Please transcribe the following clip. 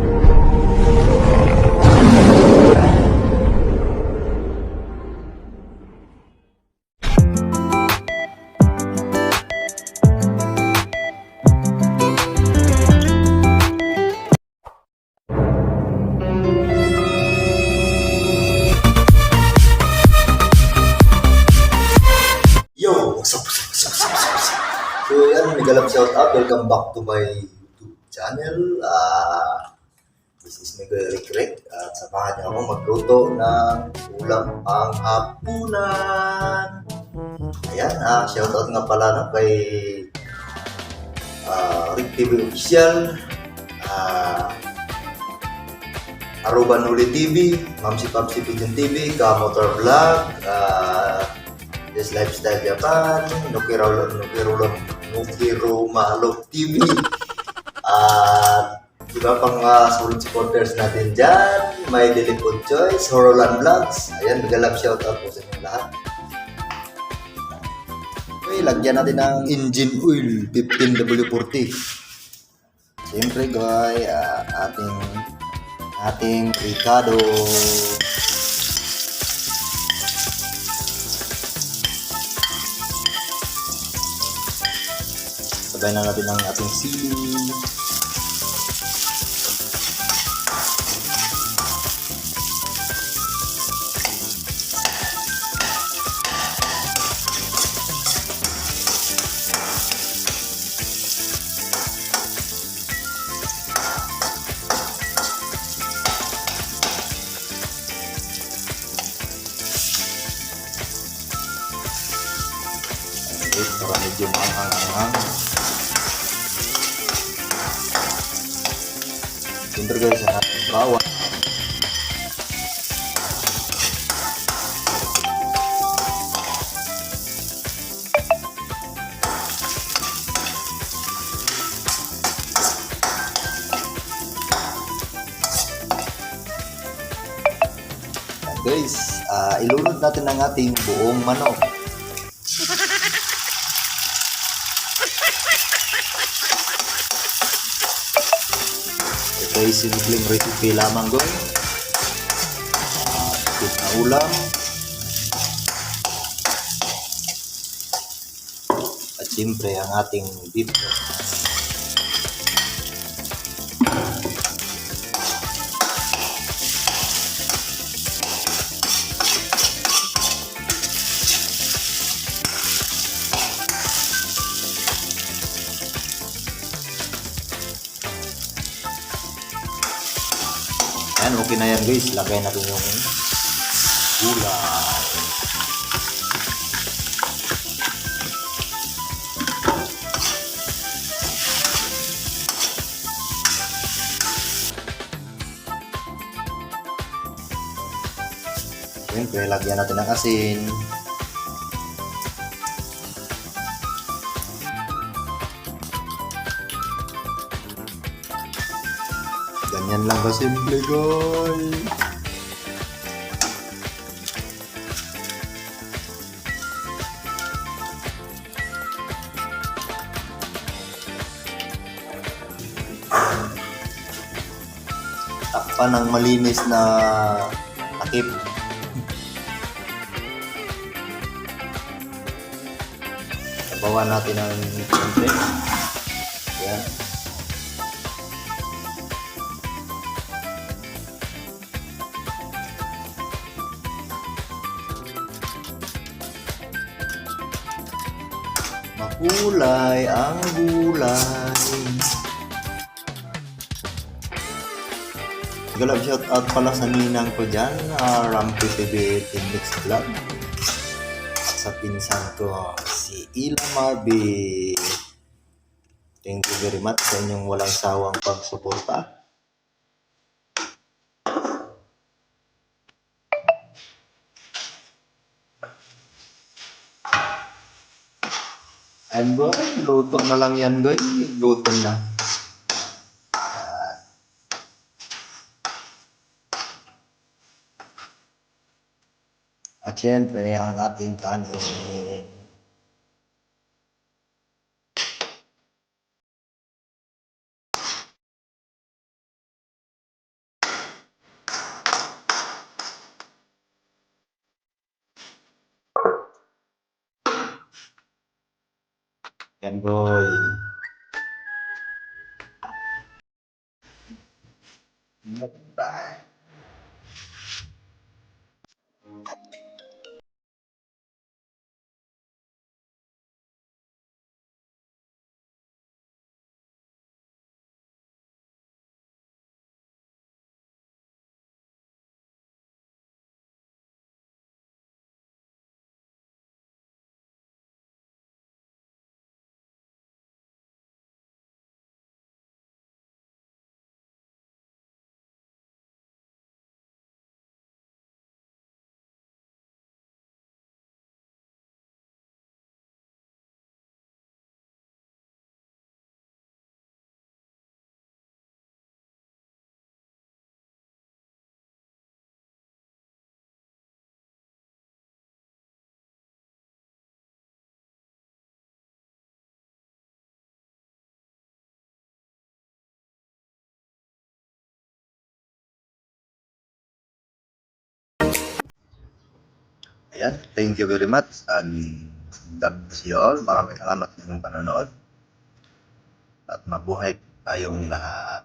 Yo! What's up? So yan, megalab shout out. Welcome back to my YouTube channel. This is Miguel Rick at samahan niyo ako magluto ng ulam pang hapunan. Ayan, shout out nga pala no, kay Rick TV Official, Aruban Uli TV, Mamsi Papsi Pigeon TV, Kamotor Vlog, This Lifestyle Japan, Nukiro Malok TV, at iba pang solid supporters natin dyan. May Daily Food Choice, Horolan Vlogs. Ayan, megalab shoutout po sa inyo lahat. Okay, lagyan natin ng engine oil, 15W40. Siyempre guys, ating Ricardo. Sabay na natin ang ating sili. Okay, para medyo maanghang-anghang. Siyempre guys, bawang. Guys, ilunod natin ang ating buong manok. Ito ay simpleng recipe lamang guys. Tipid na ulam. At siyempre ang ating beef. Ayan, okay na yan guys. Lagay natin yung gulay. Siyempre, lagyan natin ng asin. Ganyan lang kasimple guys. Takpan ng malinis na takip. Sabawan natin ng konti. Yan. Makulay ang gulay. Galab shout out pala sa ninang ko dyan, Rampi TV Tindex Vlog. At sa pinsan ko, si Ila Marby. Thank you very much sa inyong walang sawang pagsuporta. And boy, luto na lang yan guys. Luto na. At syempre, ang ating kanin. Yan, boy. Bye. Ayan, thank you very much and God bless you all. Maraming salamat sa inyong panonood at mabuhay tayong lahat.